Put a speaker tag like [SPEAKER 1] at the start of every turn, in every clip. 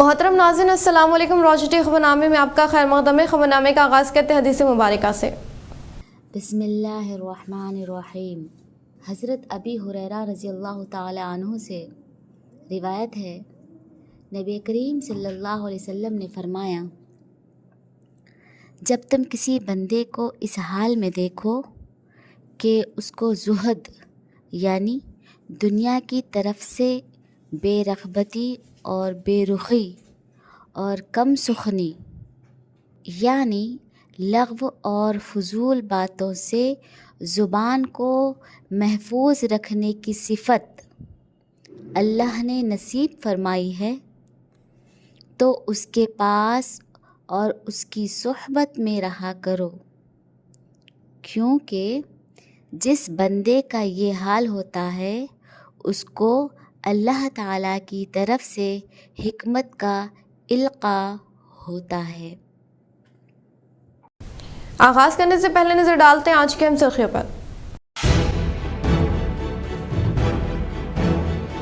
[SPEAKER 1] मोहतरम नाज़रीन, अस्सलाम वालेकुम। रोशटी खबरनामे में आपका खैर मक़दम है। खबरनामे का आगाज़ करते हैं हदीस मुबारक से।
[SPEAKER 2] बिस्मिल्लाहिर्रहमानिर्रहीम। हज़रत अबी हुरैरा रज़ियल्लाहु ताला अन्हु से रिवायत है, नबी करीम सल्लल्लाहु अलैहि वसल्लम ने फरमाया, जब तुम किसी बंदे को इस हाल में देखो कि उसको ज़ुहद यानी दुनिया की तरफ से बेरग़बती और बेरुखी और कम सुखनी यानी लग़्व और फ़ुज़ूल बातों से ज़ुबान को महफूज रखने की सिफ़त अल्लाह ने नसीब फरमाई है, तो उसके पास और उसकी सोहबत में रहा करो, क्योंकि जिस बंदे का ये हाल होता है उसको अल्लाह ताला की तरफ से हिकमत का इल्क़ा होता है।
[SPEAKER 1] आगाज़ करने से पहले नज़र डालते हैं आज के अहम सुर्खियों पर।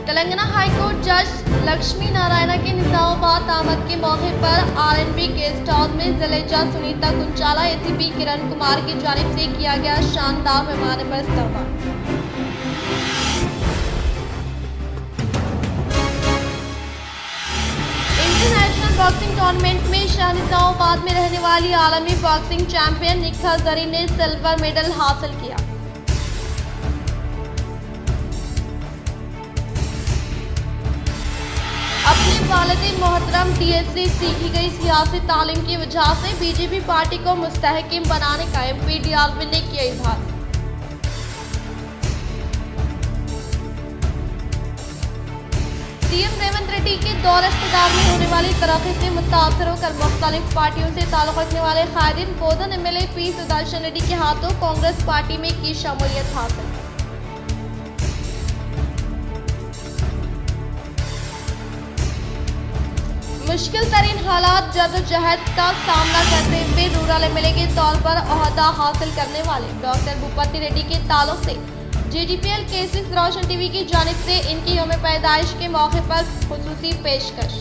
[SPEAKER 1] तेलंगाना हाईकोर्ट जज लक्ष्मी नारायण के निज़ामाबाद आमद के मौके पर आरएनबी गेस्ट हाउस में जिले जज सुनीता कुंचाला, एसीपी किरण कुमार की जानिब से किया गया शानदार मेहमान पर इस्तकबाल। इंटरनेशनल बॉक्सिंग टूर्नामेंट में शाहनिज़ामाबाद में रहने वाली आलमी बॉक्सिंग चैंपियन निखा जरी ने सिल्वर मेडल हासिल किया। अपने वालिद मोहतरम टीएससी सीखी गई सियासी तालीम की वजह से बीजेपी पार्टी को मुस्तहकम बनाने का एमपी डियालविन ने किया इजहार। सीएम रेवंत रेड्डी के दौर इख्तियार में होने वाली तरक्की से मुतासर होकर मुख्तलिफ पार्टियों से ताल्लुक रखने वाले कायदीन बोधन एमएलए पी सुदर्शन रेड्डी के हाथों कांग्रेस पार्टी में की शमूलियत हासिल। मुश्किल तरीन हालात जद्दोजहद का सामना करते हुए रूरल एमएलए के तौर पर ओहदा हासिल करने वाले डॉक्टर भूपति रेड्डी के ताल्लुक से जीडीपीएल केसेस रोशन टीवी की जानिब से इनकी यौम पैदाइश के मौके पर खुसूसी पेशकश।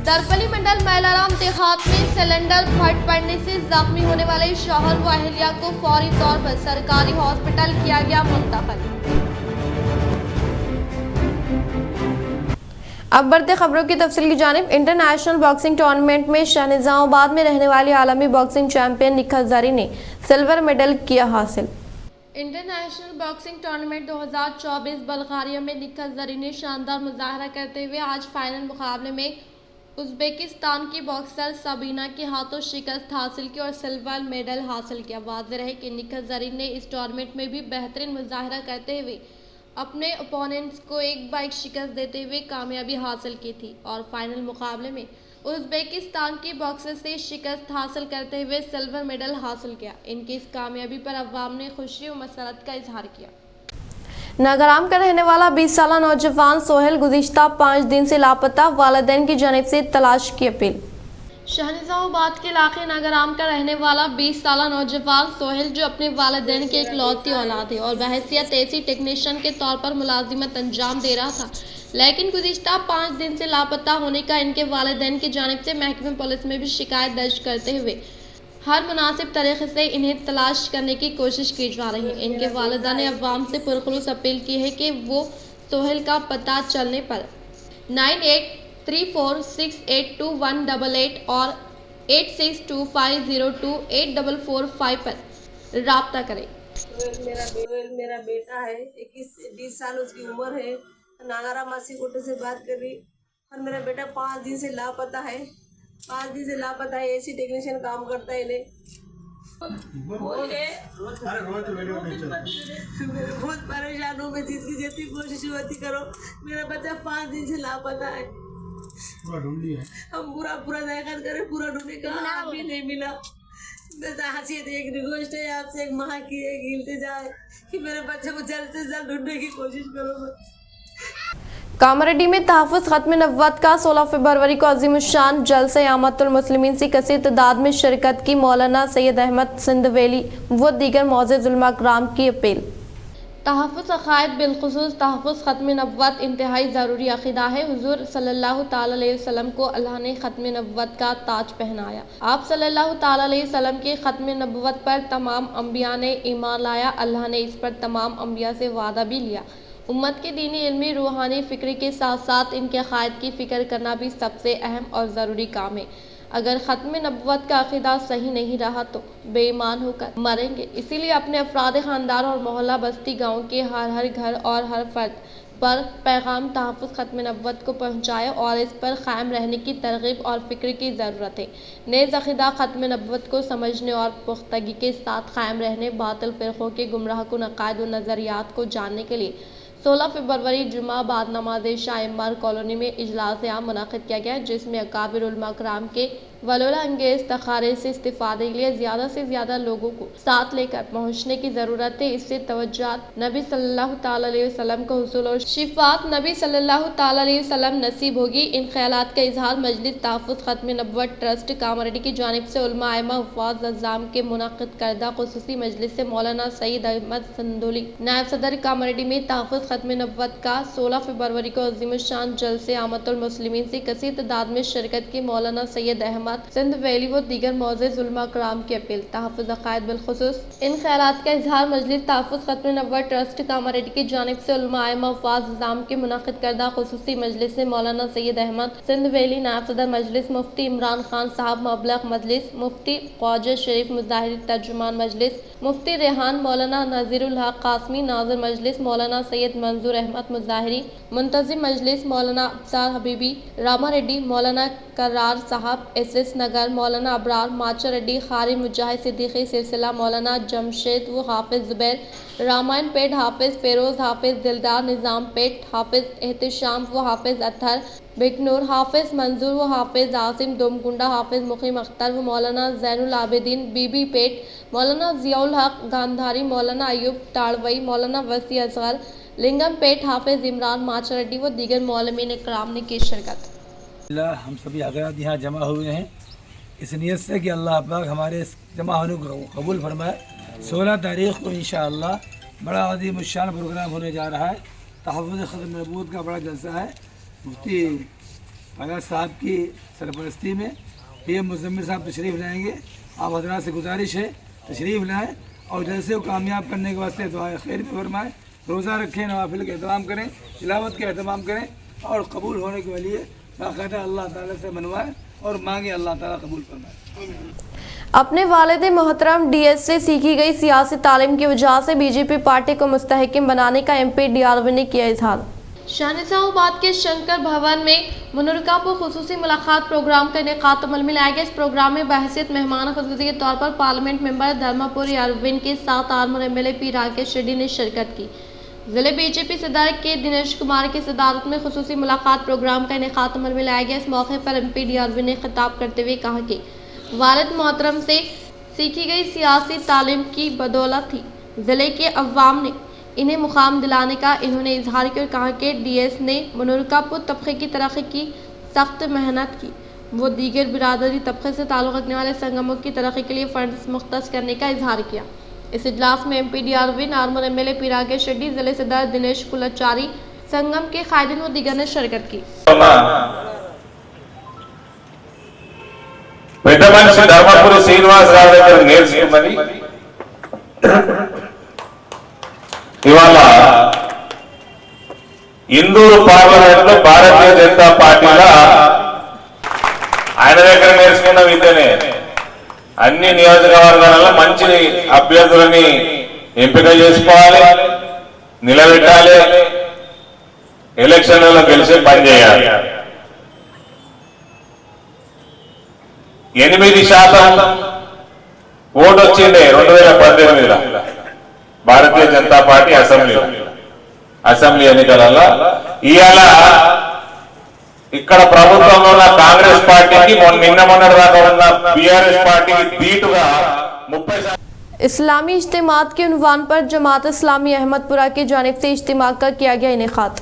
[SPEAKER 1] दरपली मंडल मैलाराम देहात में सिलेंडर फट पड़ने से जख्मी होने वाले शौहर व अहलिया को फौरी तौर पर सरकारी हॉस्पिटल किया गया मुंतकिल। अब बढ़ते खबरों की तफसील की जानिब। इंटरनेशनल बॉक्सिंग टूर्नामेंट में शाहनिज़ामाबाद में रहने वाली आलमी बॉक्सिंग चैंपियन निखा जरी ने सिल्वर मेडल किया हासिल। इंटरनेशनल बॉक्सिंग टूर्नामेंट 2024 बल्गारिया में निखा जरी ने शानदार मुजाहरा करते हुए आज फाइनल मुकाबले में उज़्बेकिस्तान की बॉक्सर सबीना के हाथों शिकस्त हासिल की और सिल्वर मेडल हासिल किया। वाज़ेह है कि निखा जरी ने इस टूर्नामेंट में भी बेहतरीन मुजाहरा करते हुए अपने ओपोनेंट्स को एक बाइक शिकस्त देते हुए कामयाबी हासिल की थी और फाइनल मुकाबले में उज़्बेकिस्तान की बॉक्सर से शिकस्त हासिल करते हुए सिल्वर मेडल हासिल किया। इनकी इस कामयाबी पर अवाम ने खुशी और मसरत का इजहार किया। नागराम का रहने वाला 20 साल नौजवान सोहेल गुज़िश्ता 5 दिन से लापता, वालिदैन की जानिब से तलाश की अपील। शाहनिज़ामाबाद के इलाके नागराम का रहने वाला 20 साल नौजवान सोहेल, जो अपने वालिदैन के इकलौती औलाद है और बहैसियत एसी टेक्नीशियन के तौर पर मुलाजिमत अंजाम दे रहा था, लेकिन गुज़िश्ता 5 दिन से लापता होने का इनके वालिदैन की जानिब से महकमे पुलिस में भी शिकायत दर्ज करते हुए हर मुनासिब तरीके से इन्हें तलाश करने की कोशिश की जा रही है। इनके वालिदा ने अवाम से पुरखुलूस अपील की है कि वो सोहेल का पता चलने पर 9834682188 और 8625028445 पर राब्ता करें।
[SPEAKER 3] मेरा बेटा है, 21-20 साल उसकी उम्र है। नागारा मासी कोटे से बात कर रही और मेरा बेटा 5 दिन से लापता है। 5 दिन से लापता है। एसी टेक्नीशियन काम करता है। इन्हें बहुत परेशान हूँ मैं, जिसकी जितनी कोशिश होती करो। मेरा बच्चा 5 दिन से लापता है। हम पूरा देखा करे, पूरा ढूंढे, कहाँ भी नहीं मिला। एक रिक्वेस्ट है आपसे, एक माँ की एक इल्तिजा है कि मेरे बच्चे को जल्द से जल्द ढूंढने की कोशिश करो।
[SPEAKER 1] कामारेड्डी में तहफ़्फ़ुज़ ख़त्म नबुव्वत का 16 फरवरी को अज़ीमुश्शान जलसे आमतुल मुस्लिमीन से कसीर तादाद में शिरकत की। मौलाना सैयद अहमद सिंधवेली व दीगर मौज़िज़ उलमा कराम की अपील। तहफ़्फ़ुज़ अक़ाइद बिलख़ुसूस तहफ़्फ़ुज़ ख़त्म नबुव्वत इंतहाई ज़रूरी अक़ीदा है। हुज़ूर सल्लल्लाहु ताला अलैहि वसल्लम को अल्लाह ने ख़त्म नबुव्वत का ताज पहनाया। आप सल्लल्लाहु ताला अलैहि वसल्लम के ख़त्म नबुव्वत पर तमाम अम्बिया ने ईमान लाया। अल्लाह ने इस पर तमाम अम्बिया से वादा भी लिया। उम्मत के दीनी, इल्मी, रूहानी फ़िक्र के साथ साथ इनके अक़ाइद की फ़िक्र करना भी सबसे अहम और ज़रूरी काम है। अगर ख़त्म नबुव्वत का अक़ीदा सही नहीं रहा तो बेईमान होकर मरेंगे। इसीलिए अपने अफराद ख़ानदान और मोहल्ला बस्ती गाँव के हर घर और हर फर्द पर पैगाम तहफ़्फ़ुज़ ख़त्म नबुव्वत को पहुँचाए और इस पर क़ायम रहने की तरग़ीब और फ़िक्र की ज़रूरत है। नेज़ अक़ीदा ख़त्म नबुव्वत को समझने और पुख्तगी के साथ क़ायम रहने, बातिल फ़िरक़ों के गुमराह कुन अक़ाइद व नज़रियात को जानने के लिए 16 फरवरी जुमा बाद नमाज शाइमार कॉलोनी में इजलास आम मुनाक़िद किया गया, जिसमें अकाबिर उलमा कराम के वलोला अंगेज़ तक़ारे से इस्तिफ़ादे के लिए ज़्यादा से ज़्यादा लोगों को साथ लेकर पहुँचने की ज़रूरत है। इससे तवज्जुहात नबी सल्लल्लाहु ताला अलैहि वसल्लम को हुसूल और शिफ़ात नबी सल्लल्लाहु ताला अलैहि वसल्लम नसीब होगी। इन ख़यालात का इज़हार मजलिस तहफ़्फ़ुज़ ख़त्म नबुव्वत ट्रस्ट कामारेड्डी की जानिब से उलमा आइम्मा हुफ़्फ़ाज़ अज़्ज़ाम के मुनाक़िद करदा ख़ुसूसी मजलिस से मौलाना सैयद अहमद सिंधवेली नायब सदर कामारेड्डी में तहफ़्फ़ुज़ ख़त्म नबुव्वत का 16 फरवरी को अज़ीमुश्शान जलसे आमतुल मुस्लिमीन से कसीर तादाद में शिरकत की। मौलाना सैयद अहमद सिंधवेली व दीगर मौज़िज़ उलमा कराम की अपील। तहफ़्फ़ुज़ अक़ाइद बिलख़ुसूस इन ख़यालात का इज़हार मजलिस तहफ़्फ़ुज़ ख़त्म नबुव्वत ट्रस्ट कामारेड्डी की जानिब से उलमा आइम्मा हुफ़्फ़ाज़ अज़्ज़ाम के मुनाक़िद करदा ख़ुसूसी मजलिस से मौलाना सैयद अहमद सिंधवेली नायब सदर मजलिस, मुफ्ती इमरान खान साहब मबलग़ मजलिस, मुफ्ती ख्वाजा शरीफ मुज़ाहिरी तर्जुमान मजलिस, मुफ्ती रेहान मौलाना नज़ीरुल हक़ कासमी नाज़िर मजलिस, मौलाना सैयद मंजूर अहमद मुज़ाहिरी मुंतज़िम मजलिस, मौलाना अब्सार हबीबी रामारेड्डी, मौलाना करार साहब एसएस नगर, मौलाना अबरार माचा रेड्डी, ख़ारी मुजाहिद सिद्दीक़ी सिलसिला, मौलाना जमशेद व हाफिज़ ज़ुबैर रामायण पेट, हाफिज़ फ़िरोज़, हाफिज़ दिलदार निज़ाम पेट, हाफिज़ एहतिशाम व हाफिज़ अतहर बिकनूर, हाफिज़ मंजूर व हाफिज़ आसिम दोमकुंडा, हाफिज़ मुक़ीम अख्तर व मौलाना ज़ैनुल आबिदीन बीबी पेट, मौलाना ज़ियाउल हक़ गांधारी, मौलाना अयूब ताड़वई, मौलाना वसी असग़र लिंगम पेट, हाफिज़ इमरान माचरेड्डी व दीगर मौलमीन इकराम ने की शिरकत।
[SPEAKER 4] हम सभी हज़रात यहाँ जमा हुए हैं इस नियत से कि अल्लाह पाक हमारे इस जमा होने को कबूल फरमाए। 16 तारीख़ को इंशाअल्लाह बड़ा अज़ीमुश्शान प्रोग्राम होने जा रहा है। तहफ़्फ़ुज़ ख़त्म नबुव्वत का बड़ा जलसा है। मुफ्ती ख्वाजा साहब की सरपरस्ती में पीएम मुज़म्मिल साहब तशरीफ़ लाएँगे। आप हज़रात से गुजारिश है तशरीफ़ लाएँ और जलसे को कामयाब करने के वास्ते दुआए खैर भी फरमाएँ। रोज़ा रखें, नवाफिल का एहतमाम करें, तिलावत का एहतमाम करें और कबूल होने के लिए बाक़ायदा अल्लाह ताला से मनवाएँ और मांगे, अल्लाह ताला कबूल फरमाए।
[SPEAKER 1] अपने वालिद मोहतरम डीएस से सीखी गई सियासी तालीम की वजह से बीजेपी पार्टी को मुस्तहकम बनाने का एमपी डीआरवी ने किया इज़हार। शाहनिसाबाद के शंकर भवन में मुनर्रका खुसूसी मुलाकात प्रोग्राम का इनेकाद अमल में लाया गया। इस प्रोग्राम में बहसियत मेहमान खुसूसी के तौर पर पार्लियामेंट मेंबर धर्मापुरी अरविंद के साथ armour MLA P Rakesh Reddy ने शिरकत की। ज़िले बीजेपी सदर के दिनेश कुमार की सदारत में खुसूसी मुलाकात प्रोग्राम का इनेकाद अमल में लाया गया। इस मौके पर एमपी डीआरवी ने खिताब करते हुए कहा कि वालिद मोहतरम से सीखी गई सियासी तालीम की बदौलत ही ज़िले के अवाम ने इन्हें मुकाम दिलाने का इन्होंने इजहार किया और कहा कि डीएस ने मुनर्रकापुर तबके की तरक्की की सख्त मेहनत की। वो दीगर बिरादरी तबके से ताल्लुक़ रखने वाले संगमों की तरक्की के लिए फंड्स मुख्तस करने का इजहार किया। इस इजलास में MP DRV, armour MLA P Rakesh Reddy, जिले सदर दिनेश कुलाचारी, संगम के कायदीन व दीगर ने शिरकत की।
[SPEAKER 5] పెద్ద మనిషి ధర్మపురి శ్రీనివాసరావు దగ్గర నేర్చుకున్నది ఇవాళ ఇందూరు పార్లమెంట్ లో భారతీయ జనతా పార్టీలో ఆయన దగ్గర నేర్చుకున్న విద్యనే అన్ని నియోజకవర్గాలలో మంచి అభ్యర్థులని ఎంపిక చేసుకోవాలి, నిలబెట్టాలి, ఎలక్షన్లలో గెలిచి పనిచేయాలి। 8% ఓటు వచ్చింది 2018లో భారతీయ జనతా పార్టీ అసెంబ్లీ ఎన్నికలలో। ఇవాళ ఇక్కడ ప్రభుత్వంలో ఉన్న కాంగ్రెస్ పార్టీకి నిన్న మొన్నటి దాకా ఉన్న बीआरएस పార్టీకి ధీటుగా 30%।
[SPEAKER 1] इस्लामी इज्तिमात के उन्वान पर जमात इस्लामी अहमदपुरा की जानिब से इज्तिमा का किया गया इनेकाद।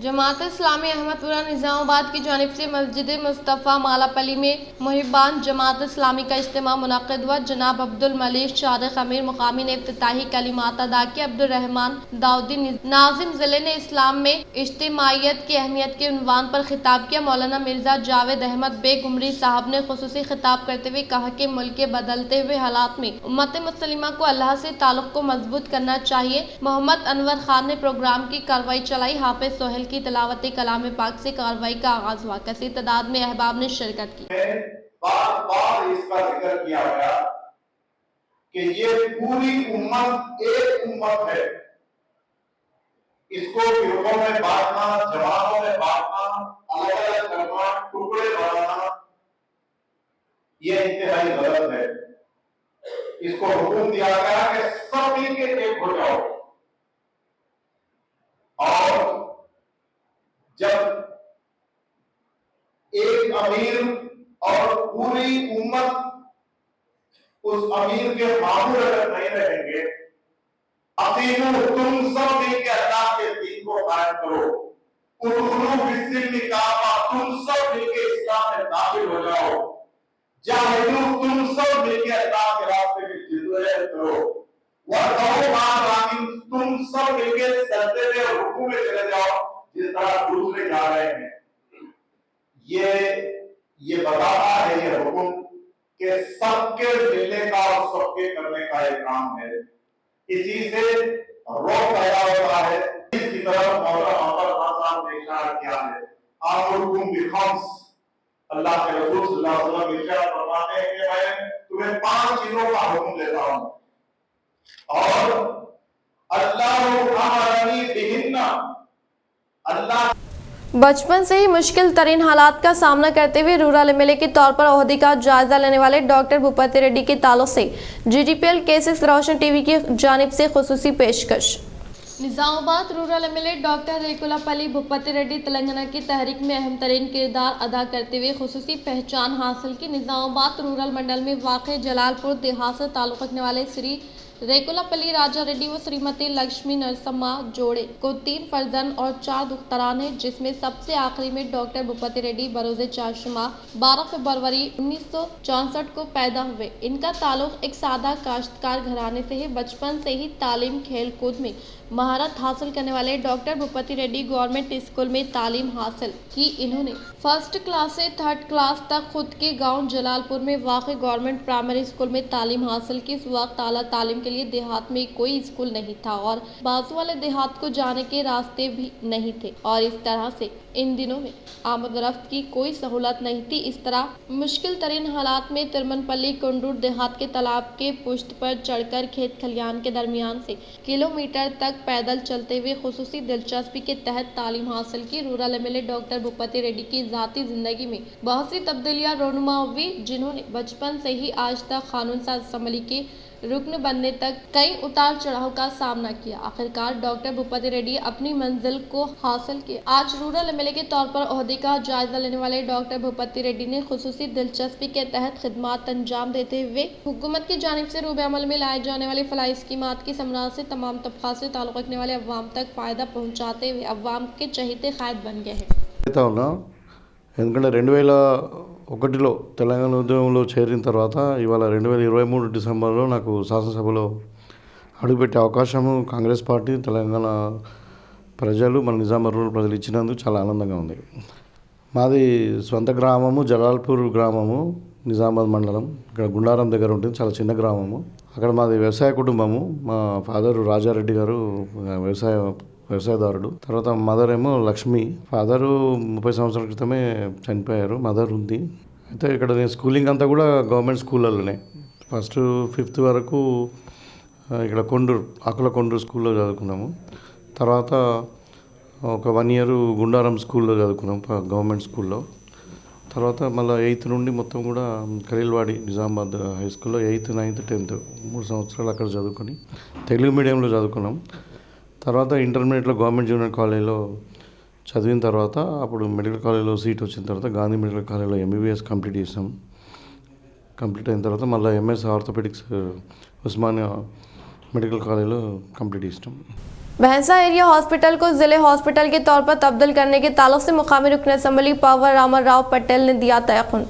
[SPEAKER 1] जमात इस्लामी अहमदपुरा निज़ामाबाद की जानिब से मस्जिद मुस्तफ़ा मालापली में मुहिबान जमात इस्लामी का इज्तिमा मुनक़्क़िद हुआ। जनाब अब्दुल मलीक शारिक अमीर मुकामी ने इफ्तिताही कलिमात अदा किए। अब्दुल रहमान दाऊदी नाजिम ज़िले ने इस्लाम में इज्तिमाइयत की अहमियत के उन्वान पर खिताब किया। मौलाना मिर्ज़ा जावेद अहमद बेग उमरी साहब ने खुसूसी खिताब करते हुए कहा कि मुल्क के बदलते हुए हालात में उम्मत मुस्लिमा को अल्लाह से ताल्लुक़ को मजबूत करना चाहिए। मोहम्मद अनवर खान ने प्रोग्राम की कार्रवाई चलाई। हाफिज सोहेल की तिलावत कलाम पाक से कार्रवाई का आगाज हुआ। कसीर तादाद में अहबाब ने शिरकत की।
[SPEAKER 6] बार बार इसका जिक्र किया गया कि ये पूरी उम्मत एक उम्मत है। इसको गिरोहों में बांटना, जमातों में बांटना, अलग अलग करना, टुकड़े बनाना, ये इंतहाई गलत है। इसको हुक्म दिया गया कि सब मिलकर एक हो जाओ। और जब एक अमीर और पूरी उम्मत उस अमीर के मामूल अगर नहीं रहेंगे, अतीनू तुम सब मिलकर अल्लाह के दीन को कायम करो। उदखुलू बिस्सिल्मी काफा, तुम सब मिलकर इस्लाम में दाखिल हो जाओ। जाहिदू, तुम सब मिलकर अल्लाह के रास्ते में जिद्दोजहद करो। वरदऊ माल रामीन, तुम सब मिलकर सजदे में और रुकू में चले जाओ जिस तरह दूसरे जा रहे हैं। ये बताना है ये हुक्म कि सबके मिलने का और सबके करने का एक काम है। इसी से रोक पैदा होता है। इसकी तरफ मौलाना ने इशारा किया है। आमुरुकुम बिखम्स, अल्लाह के रसूल सल्लल्लाहु अलैहि वसल्लम इरशाद फरमाते हैं कि मैं तुम्हें 5 चीजों का हुक्म देता हूं और अल्लाह अमरनी बिहिन्ना, अल्लाह
[SPEAKER 1] बचपन से ही मुश्किल तरीन हालात का सामना करते हुए रूरल एमएलए के तौर पर ओहदे का जायजा लेने वाले डॉक्टर भूपति रेड्डी के ताल्लुक से GTPL केसेस रोशन टीवी की जानिब से खुसूसी पेशकश। Nizamabad rural MLA doctor Rekulapalli Bhupathi Reddy Telangana की तहरीक में अहम तरीन किरदार अदा करते हुए खुसूसी पहचान हासिल की। निज़ामाबाद रूरल मंडल में वाक़ जलालपुर देहात से ताल्लुक़ रखने वाले श्री रेकुलापल्ली राजा रेड्डी व श्रीमती लक्ष्मी नरसम्मा जोड़े को 3 फर्जंद और 4 दुख्तरान है, जिसमें सबसे आखिरी में डॉक्टर भूपति रेड्डी बरोज़े चाशुमा 12 फरवरी 1964 को पैदा हुए। इनका ताल्लुक एक सादा काश्तकार घराने से है। बचपन से ही तालीम खेल कूद में महारत हासिल करने वाले doctor Bhupathi Reddy government school में तालीम हासिल की। इन्होंने फर्स्ट क्लास से 3rd क्लास तक खुद के गांव जलालपुर में वाक़ गवर्नमेंट प्राइमरी स्कूल में तालीम हासिल की। इस वक्त आला तालीम के लिए देहात में कोई स्कूल नहीं था और बाजू वाले देहात को जाने के रास्ते भी नहीं थे और इस तरह से इन दिनों में आमद रफ्त की कोई सहूलत नहीं थी। इस तरह मुश्किल तरीन हालात में तिरमनपल्ली कुंडूर देहात के तालाब के पुश्त पर चढ़कर खेत खलियान के दरमियान से किलोमीटर तक पैदल चलते हुए खुसूसी दिलचस्पी के तहत तालीम हासिल की। Rural MLA doctor Bhupathi Reddy की ज़ाती जिंदगी में बहुत सी तब्दीलियां रोनुमा हुई, जिन्होंने बचपन से ही आज तक कानून साज असम्बली के रुकन बनने तक कई उतार चढ़ाव का सामना किया। आखिरकार डॉक्टर भूपति रेड्डी अपनी मंजिल को हासिल किया। आज रूरल एमएलए के तौर पर ओहदे का जायजा लेने वाले डॉक्टर भूपति रेड्डी ने खुसूसी दिलचस्पी के तहत खिदमात अंजाम देते हुए हुकूमत की जानिब से रूबे अमल में लाए जाने वाली फलाई स्कीमात की समरात से तमाम तबका से ताल्लुक़ रखने वाले अवाम तक फ़ायदा पहुँचाते हुए अवाम के चहीते क़ायद बन गए हैं।
[SPEAKER 7] ఎందుకంటే 2001లో తెలంగాణ ఉద్యమంలో చేరిన తర్వాత ఇవాళ 2023 డిసెంబర్లో నాకు శాసనసభలో అడుగుపెట్టే అవకాశము కాంగ్రెస్ పార్టీ, తెలంగాణ ప్రజలు, మన నిజామాబాద్ రూరల్ ప్రజలు ఇచ్చినందుకు చాలా ఆనందంగా ఉంది. మాది సొంత గ్రామము జలాల్పూర్ గ్రామము, నిజామాబాద్ మండలం. ఇక్కడ గుండారం దగ్గర ఉంటుంది, చాలా చిన్న గ్రామము. అక్కడ మాది వ్యవసాయ కుటుంబము. మా ఫాదర్ రాజారెడ్డి గారు వ్యవసాయదారుడు. తర్వాత మదర్ ఏమో లక్ష్మి. ఫాదరు 30 సంవత్సరాల క్రితమే చనిపోయారు. మదర్ ఉంది. అయితే ఇక్కడ నేను స్కూలింగ్ అంతా కూడా గవర్నమెంట్ స్కూళ్ళలోనే. ఫస్ట్ 5th వరకు ఇక్కడ ఆకుల కొండూరు స్కూల్లో చదువుకున్నాము. తర్వాత ఒక 1 year గుండారం స్కూల్లో చదువుకున్నాం, గవర్నమెంట్ స్కూల్లో. తర్వాత మళ్ళీ 8th నుండి మొత్తం కూడా ఖలీల్వాడి నిజామాబాద్ హై స్కూల్లో 8th, 9th, 10th 3 సంవత్సరాలు అక్కడ చదువుకొని తెలుగు మీడియంలో చదువుకున్నాం. తర్వాత ఇంటర్మీడియట్లో గవర్నమెంట్ జూనియర్ కాలేజీలో చదివిన తర్వాత అప్పుడు మెడికల్ కాలేజీలో సీట్ వచ్చిన తర్వాత గాంధీ మెడికల్ కాలేజీలో MBBS కంప్లీట్ చేసాం. కంప్లీట్ అయిన తర్వాత మళ్ళీ MS ఆర్థోపెడిక్స్ ఉస్మానియా మెడికల్ కాలేజీలో కంప్లీట్ చేసాం.
[SPEAKER 1] भैंसा एरिया हॉस्पिटल को जिले हॉस्पिटल के तौर पर तब्दील करने के ताल्लुक से मुकामी रुकन असेंबली पावर रामाराव पटेल ने दिया तयक़ुन।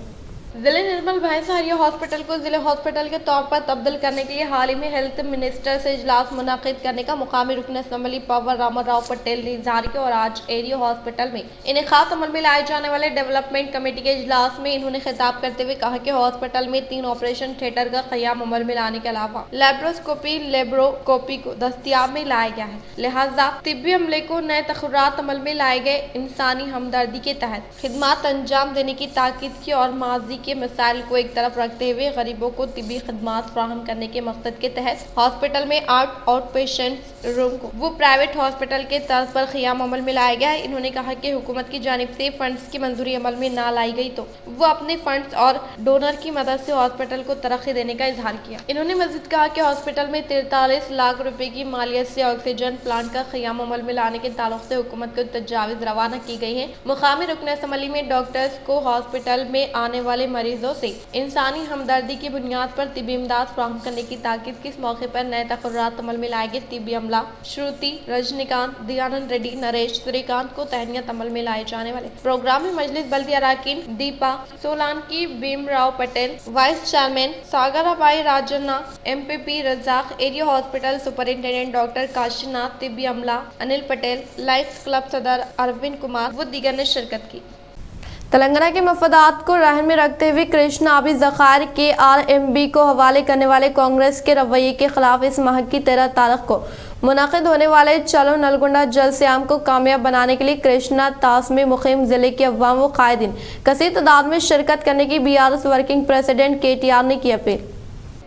[SPEAKER 1] जिले निर्मल भैंसा एरिया हॉस्पिटल को जिले हॉस्पिटल के तौर पर तब्दील करने के लिए हाल ही में हेल्थ मिनिस्टर से इजलास मुनाकिद करने का मुकामी रुकन असेंबली पावर रामाराव पटेल ने इज़हार किया और आज एरिया हॉस्पिटल में इन्हें खास अमल में लाए जाने वाले डेवलपमेंट कमेटी के इजलास में इन्होंने खिताब करते हुए कहा कि हॉस्पिटल में 3 ऑपरेशन थिएटर का क़याम अमल में लाने के अलावा लेब्रोस्कोपी को दस्तियाब में लाया गया है, लिहाजा तिब्बी अमले को नए तखुरात अमल में लाए गए इंसानी हमदर्दी के तहत खिदमात अंजाम देने की ताकीद की और माजी के मसाइल को एक तरफ रखते हुए गरीबों को तिब्बी खदमात फराहम करने के मकसद के तहत हॉस्पिटल में आउट पेशेंट रूम को वो प्राइवेट हॉस्पिटल के तर्ज पर क़याम अमल में लाया गया है। इन्होंने कहा कि हुकूमत की जानिब से फंड्स की मंजूरी अमल में ना लाई गई तो वो अपने फंड्स और डोनर की मदद से हॉस्पिटल को तरक्की देने का इजहार किया। इन्होंने मज़ीद कहा कि हॉस्पिटल में 43 लाख रुपए की मालियत से ऑक्सीजन प्लांट का क़याम अमल में लाने के ताल्लुक से हुकूमत को तजावीज़ रवाना की गई है। मुकामी रुकन असेंबली में डॉक्टर्स को हॉस्पिटल में आने वाले मरीजों से इंसानी हमदर्दी की बुनियाद पर तिब्बी इमदाद फराहम करने की ताकीद की। इस मौके पर नए तकर्रात अमल में लाए गए तिब्बी अमला श्रुति, रजनीकांत, दयानंद रेड्डी, नरेश, श्रीकांत को तहनीत अमल में लाए जाने वाले प्रोग्राम में मजलिस बल्दी अराकीन Deepa Solanki, Bhimrao Patel, vice chairman Sagarabai Rajanna, MPP Razak, area hospital superintendent doctor Kashinath, तिब्बी अमला अनिल पटेल, लाइफ्स क्लब सदर अरविंद कुमार व दीगर ने शिरकत की। तेलंगाना के मफादात को रहन में रखते हुए कृष्णा आबी ज़खायर के RMB को हवाले करने वाले कांग्रेस के रवैये के खिलाफ इस माह की 13 तारीख को मुनाकिद होने वाले चलो नलगुंडा जलसयाम को कामयाब बनाने के लिए कृष्णा तास में मुक़ीम ज़िले के अवाम व कायदीन कसीर तादाद में शिरकत करने की BRS वर्किंग प्रेसिडेंट KTR ने की अपील।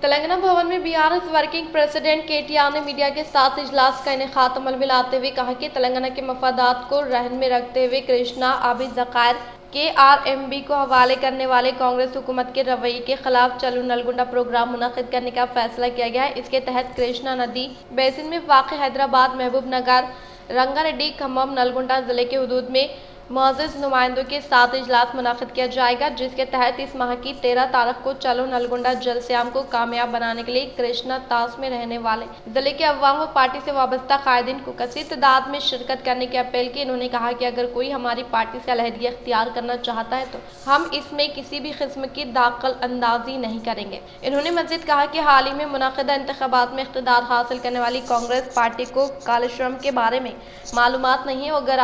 [SPEAKER 1] तेलंगाना भवन में BRS वर्किंग प्रेसिडेंट KTR ने मीडिया के साथ इजलास का इनेकाद अमल में लाते हुए कहा कि तेलंगाना के मफादात को रहन में रखते हुए कृष्णा आबी ज़खायर के RMB को हवाले करने वाले कांग्रेस हुकूमत के रवैये के खिलाफ चलो नलगुंडा प्रोग्राम मुनाकिद करने का फैसला किया गया है। इसके तहत कृष्णा नदी बेसिन में वाक़ हैदराबाद, महबूब नगर, रंगारेड्डी, खम्मम, नलगुंडा जिले के हदूद में मुअज़्ज़ज़ नुमाइंदों के साथ इजलास मुनाकिद किया जाएगा, जिसके तहत इस माह की 13 तारीख को चलो नलगुंडा जलसयाम को कामयाब बनाने के लिए कृष्णा तास में रहने वाले जिले के अवाम व पार्टी से वाबस्ता कायदीन को कसीर तादाद में शिरकत करने की अपील की। इन्होंने कहा कि अगर कोई हमारी पार्टी से अलहदगी इख्तियार करना चाहता है तो हम इसमें किसी भी किस्म की दाखिल अंदाजी नहीं करेंगे। इन्होंने मज़ीद कहा कि हाल ही में मुनाकिदा इंतखाबात में इख्तिदार हासिल करने वाली कांग्रेस पार्टी को कालेश्वरम के बारे में मालूमात नहीं है। अगर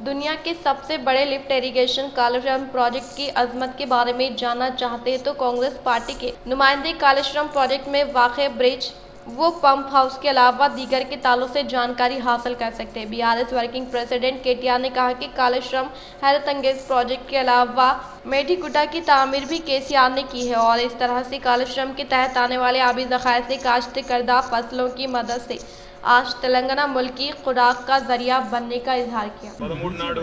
[SPEAKER 1] दुनिया के सबसे बड़े लिफ्ट इरिगेशन कालेश्वरम प्रोजेक्ट की अजमत के बारे में जानना चाहते हैं तो कांग्रेस पार्टी के नुमाइंदे कालेश्वरम प्रोजेक्ट में वाक़े ब्रिज वो पंप हाउस के अलावा दीगर के ताल्लुक से जानकारी हासिल कर सकते हैं। BRS वर्किंग प्रेसिडेंट KTR ने कहा कि कालेश्वरम हैरत अंगेज प्रोजेक्ट के अलावा मेढीगुड्डा की तामीर भी KCR ने की है और इस तरह से कालेश्वरम के तहत आने वाले आबी ज़खायर से काश्त करदा फसलों की मदद से आज तेलंगाना मुल्क की खुराक का जरिया बनने का इजहार किया।
[SPEAKER 8] 13 నాడు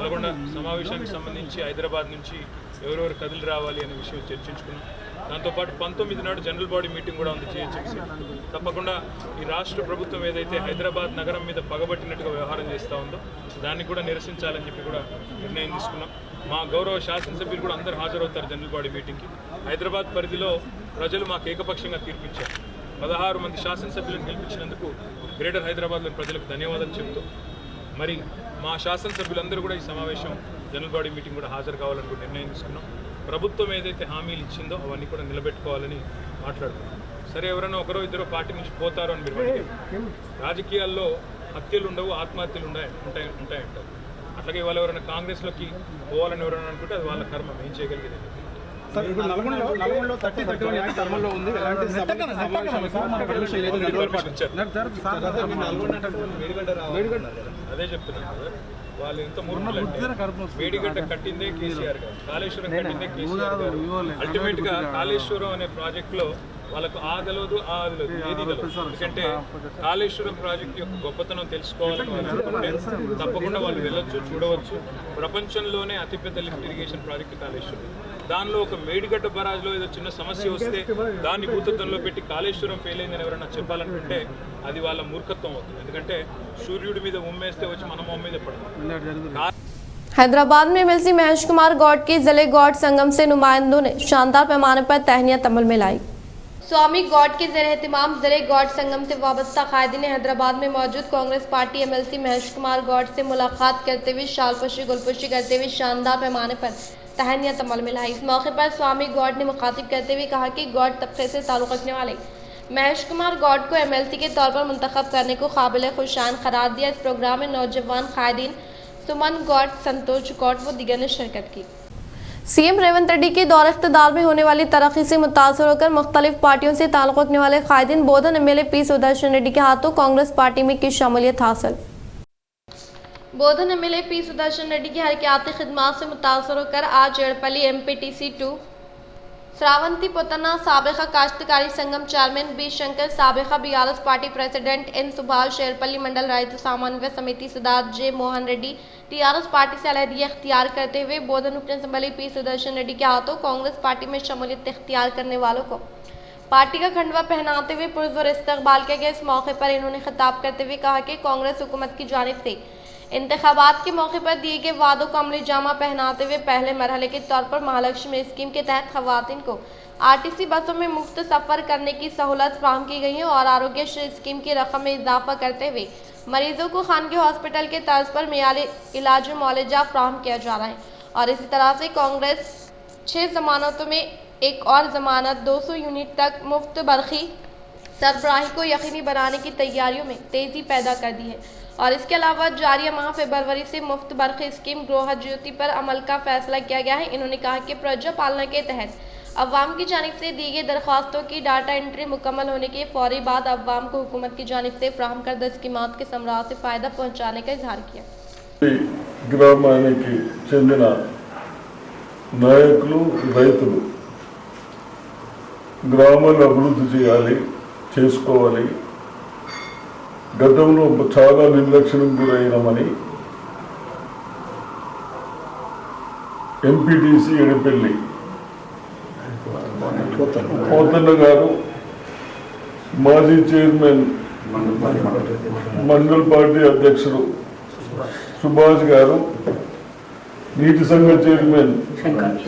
[SPEAKER 8] నల్గొండ సమావేశానికి సంబంధించి హైదరాబాద్ నుంచి ఎవరెవరు కదిలి రావాలి అనే విషయం చర్చించుకున్నాం. దాంతోపాటు 19 నాడు జనరల్ బాడీ మీటింగ్ కూడా ఉంది GHMC. తప్పకుండా ఈ రాష్ట్ర ప్రభుత్వం ఏదైతే హైదరాబాద్ నగరం మీద పగబట్టినట్టుగా వ్యవహారం చేస్తూ ఉందో దాన్ని కూడా నిరసించాలని చెప్పి కూడా నిర్ణయం తీసుకున్నాం. మా గౌరవ శాసనసభ్యులు కూడా అందరూ హాజరవుతారు జనరల్ బాడీ మీటింగ్కి. హైదరాబాద్ పరిధిలో ప్రజలు మాకు ఏకపక్షంగా తీర్పిచ్చారు. 16 మంది శాసనసభ్యులను గెలిపించినందుకు గ్రేటర్ హైదరాబాద్లోని ప్రజలకు ధన్యవాదాలు చెబుతూ మరి మా శాసనసభ్యులందరూ కూడా ఈ సమావేశం జనరల్ బాడీ మీటింగ్ కూడా హాజరు కావాలని నిర్ణయం తీసుకున్నాం. ప్రభుత్వం ఏదైతే హామీలు ఇచ్చిందో అవన్నీ కూడా నిలబెట్టుకోవాలని మాట్లాడుకున్నాం. సరే ఎవరైనా ఒకరో ఇద్దరు పార్టీ నుంచి పోతారు అని మీరు అడిగారు. రాజకీయాల్లో హత్యలు ఉండవు, ఆత్మహత్యలు ఉంటాయంటారు. అట్లాగే వాళ్ళు ఎవరైనా కాంగ్రెస్లోకి పోవాలని ఎవరైనా అనుకుంటే అది వాళ్ళ కర్మ, ఏం చేయగలిగేది. అదే చెప్తున్నాను కదా, వాళ్ళు ఎంత మూర్ఖులంటే మేడిగడ్డ కట్టిందే KCR గారు, కాళేశ్వరం కట్టిందే KCR గారు. అల్టిమేట్ గా కాళేశ్వరం అనే ప్రాజెక్ట్ లో వాళ్ళకు ఆగలదు ఏది తెలియదు. ఎందుకంటే కాళేశ్వరం ప్రాజెక్ట్ యొక్క గొప్పతనం తెలుసుకోవాలని వాళ్ళు అనుకుంటే తప్పకుండా వాళ్ళు వెళ్ళొచ్చు, చూడవచ్చు. ప్రపంచంలోనే అతిపెద్ద లిఫ్ట్ ఇరిగేషన్ ప్రాజెక్ట్ కాళేశ్వరం. దానిలో ఒక మేడిగడ్డ బరాజ్లో ఏదో చిన్న సమస్య వస్తే దాన్ని భూతత్వంలో పెట్టి కాళేశ్వరం ఫెయిల్ అయిందని ఎవరైనా చెప్పాలనుకుంటే అది వాళ్ళ మూర్ఖత్వం అవుతుంది. ఎందుకంటే సూర్యుడి మీద ఉమ్మేస్తే వచ్చి మన మొహం మీద పడదు.
[SPEAKER 1] हैदराबाद में MLC महेश कुमार गौड की जिले गौड संगम से नुमाइंदों ने शानदार पैमाने पर तहनीत अमल में लाई। स्वामी गॉड के ज़ेर एहतमाम ज़रे गॉड संगम से वाबस्ता कायदीन ने हैदराबाद में मौजूद Congress party MLC Mahesh Kumar God से मुलाकात करते हुए शालपोशी गुलपोशी करते हुए शानदार पैमाने पर तहनीत अमल में लाई। इस मौके पर स्वामी गॉड ने मुखातिब करते हुए कहा कि गॉड तबके से ताल्लुक़ रखने वाले महेश कुमार गॉड को एमएलसी के तौर पर मुंतखब करने को काबिल खुशान करार दिया। इस प्रोग्राम में नौजवान कायदीन सुमन गॉड, संतोष गॉड व दीगर ने शिरकत की। सीएम रेवंत रेड्डी के दौर इख्तिदार में होने वाली तरक्की से मुतासर होकर मुख्तलिफ पार्टियों से ताल्लुक़ रखने वाले कायदीन बोधन एमएलए पी सुदर्शन रेड्डी के हाथों कांग्रेस पार्टी में की शमूलियत हासिल। बोधन एमएलए पी सुदर्शन रेड्डी की हरकयाती खिदमात से मुतासर होकर आज एड़पल्ली एमपीटीसी 2 श्रावंती पोतना, साबिका काश्तकारी संगम चेयरमैन बी शंकर, साबिका BRS party president N Subhash, Edapalli mandal Rythu Samanvaya Samithi सदस्य J Mohan Reddy, TRS party से अलहदगी इख्तियार करते हुए बोधन उपन असम्बली पी सुदर्शन रेड्डी के हाथों कांग्रेस पार्टी में शमूलियत इख्तियार करने वालों को पार्टी का खंडवा पहनाते हुए पुरजोर इस्तकबाल किया गया। इस मौके पर इन्होंने खिताब करते हुए कहा कि कांग्रेस हुकूमत की जानिब से इंतखाबात के मौके पर दिए गए वादों को अमली जामा पहनाते हुए पहले मरहले के तौर पर महालक्ष्मी स्कीम के तहत खवातीन को आरटीसी बसों में मुफ्त सफ़र करने की सहूलत फराहम की गई है और आरोग्य श्री स्कीम की रकम में इजाफा करते हुए मरीजों को खानगी हॉस्पिटल के तर्ज पर मेयारी इलाज मुआवजा फराहम किया जा रहा है। और इसी तरह से कांग्रेस 6 जमानतों में एक और जमानत 200 यूनिट तक मुफ्त बरखी सरबराही को यकीनी बनाने की तैयारियों में तेज़ी पैदा कर दी है। और इसके अलावा जारी माह फरवरी से मुफ्त बरखी स्कीम गृह ज्योति पर अमल का फैसला किया गया है। इन्होंने कहा कि प्रजा पालना के तहत अवाम की जानिब से दी गई दरख्वास्तों की डाटा एंट्री मुकम्मल होने के फौरी बाद अवाम को हुकूमत की जानिब से फ्राहम करदा स्कीमात के समरा से फ़ायदा पहुँचाने का इजहार किया।
[SPEAKER 9] గ్రామానికి చెందిన నాయకులు రైతులు గ్రామాన్ని అభివృద్ధి చేయాలి, చేసుకోవాలి. గతంలో చాలా నిర్లక్ష్యం గురైనామని ఎంపీటీసీ ఎడపల్లి పోతన్న గారు, మాజీ చైర్మన్ మండల్ పార్టీ అధ్యక్షుడు సుభాష్ గారు, నీటి సంఘ చైర్మన్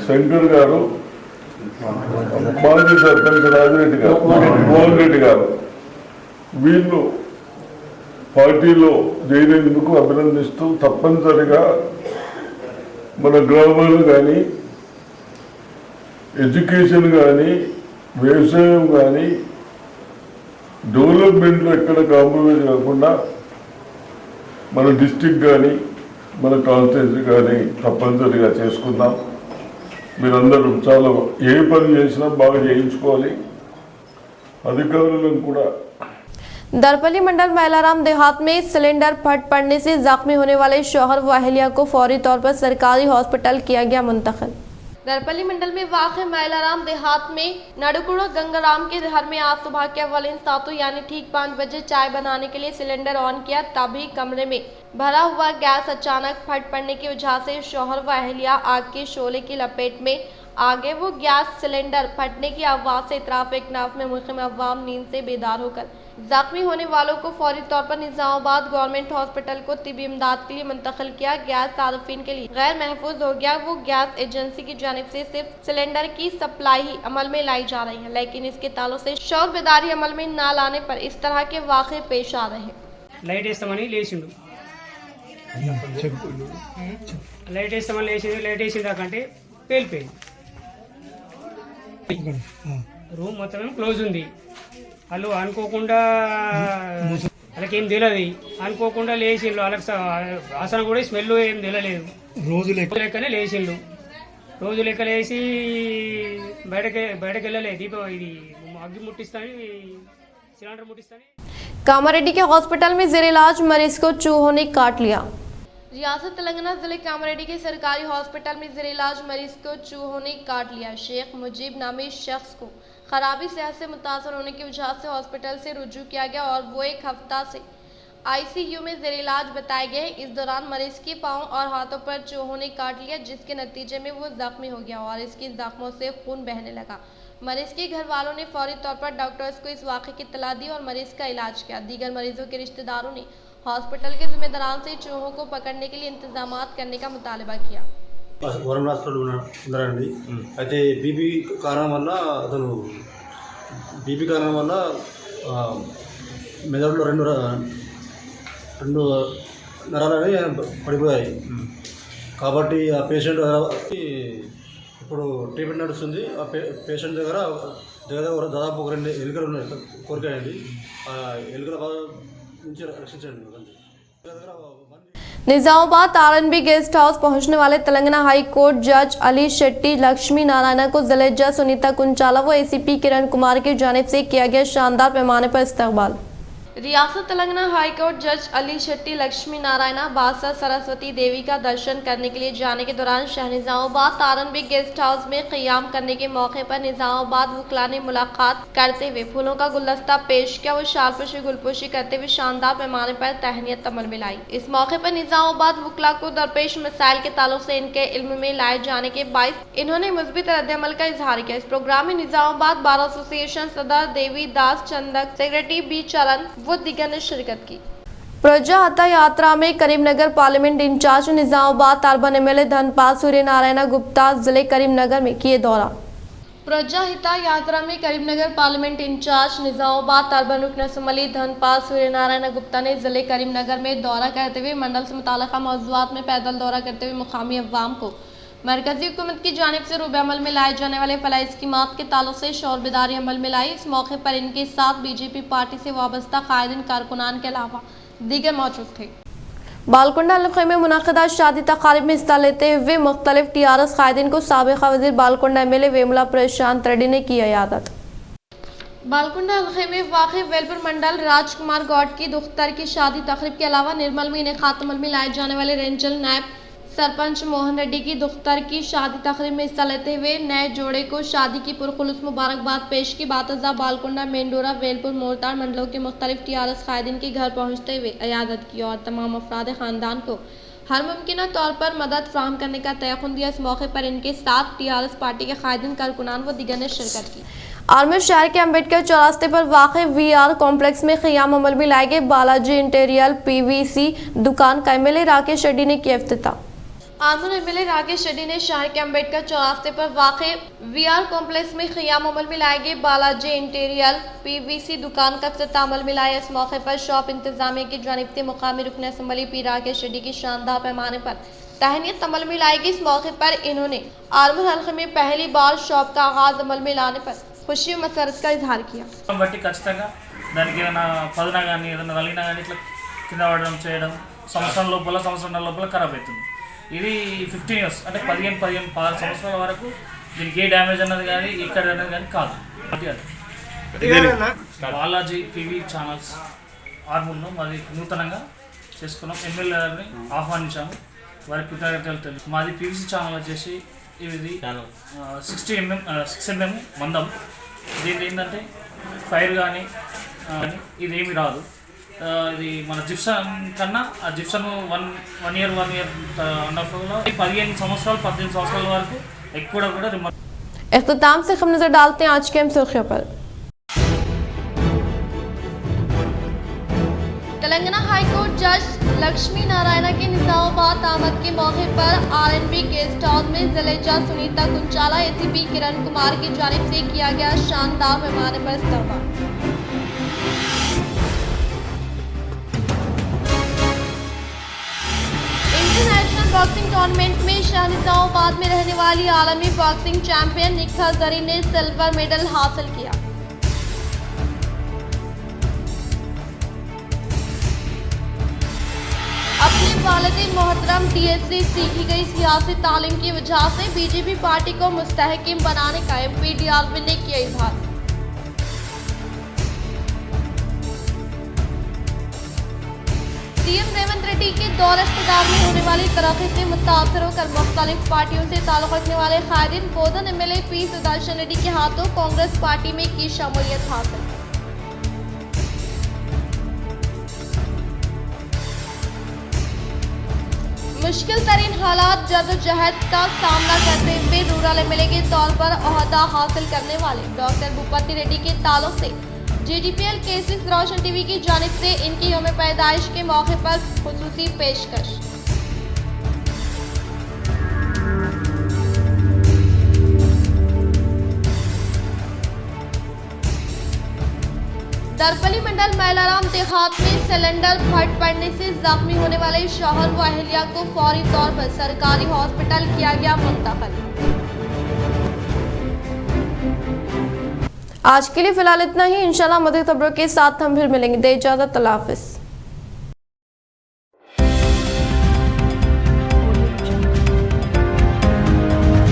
[SPEAKER 9] శంకర్ గారు, మాజీ సర్పంచ్ రాజిరెడ్డి గారు, మోహన్ రెడ్డి గారు, వీళ్ళు పార్టీలో చేరేందుకు అభినందిస్తూ తప్పనిసరిగా మన గ్రామాలు కానీ ఎడ్యుకేషన్ కానీ వ్యవసాయం కానీ డెవలప్మెంట్లో ఎక్కడ కాంప్రమైజ్ కాకుండా మన డిస్ట్రిక్ట్ కానీ మన కాన్స్టిట్యున్సీ కానీ తప్పనిసరిగా చేసుకుందాం. మీరందరూ చాలా ఏ పని చేసినా బాగా చేయించుకోవాలి. అధికారులను కూడా
[SPEAKER 1] दरपल्ली मंडल मैलाराम देहात में सिलेंडर फट पड़ने से जख्मी होने वाले शौहर व अहलिया को फौरी तौर पर सरकारी हॉस्पिटल किया गया मुंतकिल। दरपल्ली मंडल में वाक़ मैलाराम देहात में नड़कुड़ा गंगाराम के घर में आज सुबह के अवलिन सातों यानी ठीक 5 बजे चाय बनाने के लिए सिलेंडर ऑन किया, तभी कमरे में भरा हुआ गैस अचानक फट पड़ने की वजह से शौहर व अहलिया आग के शोले की लपेट में आ गए। वो गैस सिलेंडर फटने की आवाज़ से इतराफ एक नाफ में मुक़िम अवाम नींद से बेदार होकर जख्मी होने वालों को फौरी तौर पर निज़ामाबाद गवर्नमेंट हॉस्पिटल को तिबी इमदाद के लिए मुंतकिल किया। गैस सार्फिन के लिए गैर महफूज हो गया। वो गैस एजेंसी की जानिब से सिर्फ सिलेंडर की सप्लाई ही अमल में लाई जा रही है, लेकिन इसके ताल्लुक से शौर बेदारी अमल में न लाने पर इस तरह के वाक़े पेश आ रहे हैं।
[SPEAKER 10] లైట్ వేస్తామని లేచిండు, లైట్ వేస్తామని లేచిండు, లైట్ వేసిన దాకంటే పేలిపోయింది. రూమ్ మొత్తం క్లోజ్ ఉంది. వాళ్ళు అనుకోకుండా వాళ్ళకేం తెలియదు, అనుకోకుండా లేచిండ్రు. వాళ్ళకి అసలు కూడా స్మెల్ ఏం తెలియలేదు. రోజు లెక్కనే లేచిండ్రు. రోజు లెక్క లేచి బయటకు వెళ్ళలేదు. ఇది అగ్గి ముట్టిస్తాని सिलेंडर मुटिस्तानी।
[SPEAKER 1] कामारेड्डी के हॉस्पिटल में जेर इलाज मरीज को चूहों ने काट लिया। रियासत तेलंगाना जिले कामारेड्डी के सरकारी हॉस्पिटल में जेर इलाज मरीज को चूहों ने काट लिया। शेख मुजीब नामी शख्स को खराबी सेहत से मुतासर होने की वजह से हॉस्पिटल से रुजू किया गया और वो 1 हफ्ता से आईसीयू में जेर इलाज बताए गए। इस दौरान मरीज के पाँव और हाथों पर चूहों ने काट लिया, जिसके नतीजे में वो जख्मी हो गया और इसकी जख्मों से खून बहने लगा। मरीज के घर वालों ने फौरी तौर पर डॉक्टर्स को इस वाक़े की इत्तला दी और मरीज का इलाज किया। दीगर मरीजों के रिश्तेदारों ने हॉस्पिटल के जिम्मेदारान से चूहों को पकड़ने के लिए इंतजामात करने का मुतालबा किया।
[SPEAKER 11] వరం రాష్ట్రంలో ఉన్నారండి. అయితే బీపీ కారణం వల్ల అతను బీపీ కారణం వల్ల మెదడులో రెండు నరాలని పడిపోయాయి. కాబట్టి ఆ పేషెంట్ ఇప్పుడు ట్రీట్మెంట్ నడుస్తుంది. ఆ పేషెంట్ దగ్గర దాదాపు ఒక 2 ఎలుకలు ఉన్నాయి, కోరికాయండి. ఆ ఎలుకల బాధ నుంచి రక్షించండి.
[SPEAKER 1] निजामाबाद आरएनबी गेस्ट हाउस पहुंचने वाले तेलंगाना हाई कोर्ट जज अली शेट्टी लक्ष्मी नारायण को जिले जज सुनीता कुंचाला व एसीपी किरण कुमार की जानिब से किया गया शानदार पैमाने पर इस्तकबाल। रियासत तेलंगाना हाई कोर्ट जज अली शेट्टी लक्ष्मी नारायण बादशाह सरस्वती देवी का दर्शन करने के लिए जाने के दौरान शहर निजामाबाद आरएनबी गेस्ट हाउस में क़याम करने के मौके पर निजामाबाद वकला ने मुलाकात करते हुए फूलों का गुलदस्ता पेश किया व शालपोशी गुलपोशी करते हुए शानदार पैमाने पर तहनीत अमल मिलाई। इस मौके पर निजामाबाद वकला को दरपेश मसाइल के ताल्लुक से इनके इल्म में लाए जाने के बायस इन्होंने मुस्बित रद्द-ए-अमल का इजहार किया। इस प्रोग्राम में निजामाबाद बार एसोसिएशन सदर देवी दास चंदक, सेक्रेटरी बी चरण वो दिगर ने शिरकत की। प्रजा हता यात्रा में Karimnagar parliament incharge Nizamabad urban MLA Dhanpal Surya Narayana Gupta जिले करीमनगर में किए दौरा। प्रजा हिता यात्रा में Karimnagar parliament incharge Nizamabad urban रुकन असम्बली धनपाल सूर्य नारायण गुप्ता ने जिले करीमनगर में दौरा करते हुए मंडल से मुताल्लिक़ा मौज़ूआत में पैदल दौरा करते हुए मुकामी अवाम को मरकजी हुकूमत की जानिब से रूबे अमल में लाए जाने वाले फलाही स्कीमात के ताल्लुक से शौर बेदारी अमल में लाई। इस मौके पर इनके साथ बीजेपी पार्टी से वाबस्ता कायदीन कारकुनान के अलावा दीगर मौजूद थे। बालकुंडा इलाके में मुनक़िदा शादी तक़ारीब में हिस्सा लेते हुए मुख्तलिफ टीआरएस कायदीन को साबिक़ा वज़ीर बालकुंडा एमएलए वेमुला प्रशांत रेड्डी ने की इयादत। बालकुंडा इलाके में वाक़ई वेलपुर मंडल राजकुमार गौड की दुख्तर की शादी तक़रीब के अलावा निर्मल में इनेक़ात अमल में लाए जाने वाले रेंजल नायब सरपंच मोहन रेड्डी की दुख्तर की शादी तक़रीब में हिस्सा लेते हुए नए जोड़े को शादी की पुरखुलूस मुबारकबाद पेश की। बातज़ा बालकुंडा, मेंडोरा, वेलपुर, मोरतार मंडलों के मुख्तलिफ टीआरएस कायदीन के घर पहुँचते हुए इयादत की और तमाम अफराद ख़ानदान को हर मुमकिन तौर पर मदद फ़राहम करने का तयक़ुन दिया। इस मौके पर इनके साथ टीआरएस पार्टी के कायदीन कारकुनान व दीगर ने शिरकत की। आर्मी शहर के अम्बेडकर चौरास्ते पर वाक़ वीआर कॉम्प्लेक्स में क़याम अमल में लाए गए बालाजी इंटीरियर पीवीसी दुकान का एमएलए राकेश रेड्डी ने किया इफ्तिताह। आमूर एमएलए राकेश रेड्डी ने शहर के अम्बेडकर चौरास्ते पर वाक़े वीआर कॉम्प्लेक्स में क़याम अमल में लाए गए बालाजी इंटीरियर पीवीसी दुकान का इफ्तिताह अमल में लाया। इस मौके पर शॉप इंतजामिया की जानिब से मुकामी रुकन असम्बली पी राकेश रेड्डी की शानदार पैमाने पर तहनीत अमल में लाई गई। इस मौके पर इन्होंने आर्मूर हल्के में पहली बार शॉप का आगाज अमल में लाने पर खुशी और मसरत का इजहार किया।
[SPEAKER 12] बట్టి ఖచ్చితంగా దానికి ఏదైనా పదన కానీ ఏదైనా రలినా కానీ ఇట్లా కింద పడడం చేయడం సంవత్సరం లోపల ఖరాబ్ అవుతుంది. ఇది 15 ఇయర్స్ అంటే 15 సంవత్సరాల వరకు దీనికి ఏ డ్యామేజ్ అన్నది కానీ ఇక్కడ అనేది కానీ కాదు. బాలాజీ టీవీ ఛానల్స్ ఆర్మూర్లో మాది నూతనంగా చేసుకున్నాం. ఎమ్మెల్యే గారిని ఆహ్వానించాము, వారి కృతజ్ఞతలు తెలుసు. మాది పీవీసీ ఛానల్ వచ్చేసి ఇది 6mm మందం. దీని ఏంటంటే ఫైర్ కానీ ఇదేమి రాదు. ఇది మన జిప్సన్ కన్నా ఆ జిప్సన్ వన్ ఇయర్ అన్నప్పుడు 15 సంవత్సరాలు 18 సంవత్సరాల వరకు ఎక్కువ కూడా
[SPEAKER 1] इख्तिताम से हम नजर डालते हैं आज के अहम सुर्खियों पर। तेलंगाना हाईकोर्ट जज लक्ष्मी नारायण की निजामाबाद आमद के मौके पर आरएनबी गेस्ट हाउस में जिले जज सुनीता कुंचाला एसीपी किरण कुमार की जानिब से किया गया शानदार पैमाने पर इस्तकबाल। इंटरनेशनल बॉक्सिंग टूर्नामेंट में निजामाबाद में रहने वाली आलमी बॉक्सिंग चैंपियन निखा जरी ने सिल्वर मेडल हासिल किया। अपने वालिद मोहतरम डीएससी सीखी गई सियासी तालीम की वजह से बीजेपी पार्टी को मुस्तहकिम बनाने का एमपी डीआरपी ने किया इजहार। सीएम रेवंत रेड्डी के दौरे इख्तियार में होने वाली तरक्की से मुतासर होकर मुख्तलिफ पार्टियों से ताल्लुक़ रखने वाले कायदीन बोधन एमएलए पी सुदर्शन रेड्डी के हाथों कांग्रेस पार्टी में की शमूलियत हासिल। मुश्किल तरीन हालात जदोजहद का सामना करते हुए रूरल एमएलए के तौर पर ओहदा हासिल करने वाले डॉक्टर भूपति रेड्डी के ताल्लुक से GDPL केसेस रोशन टीवी की जानिब से इनकी यौम पैदाइश के मौके पर खुसूसी पेशकश। दरपली मंडल मैलाराम देहात में सिलेंडर फट पड़ने से जख्मी होने वाले शौहर व अहलिया को फौरी तौर पर सरकारी हॉस्पिटल किया गया मुंतकिल। आज के लिए फिलहाल इतना ही। इंशाल्लाह मज़ीद खबरों के साथ हम फिर मिलेंगे। दे इजाज़त, अल्लाह हाफ़िज़।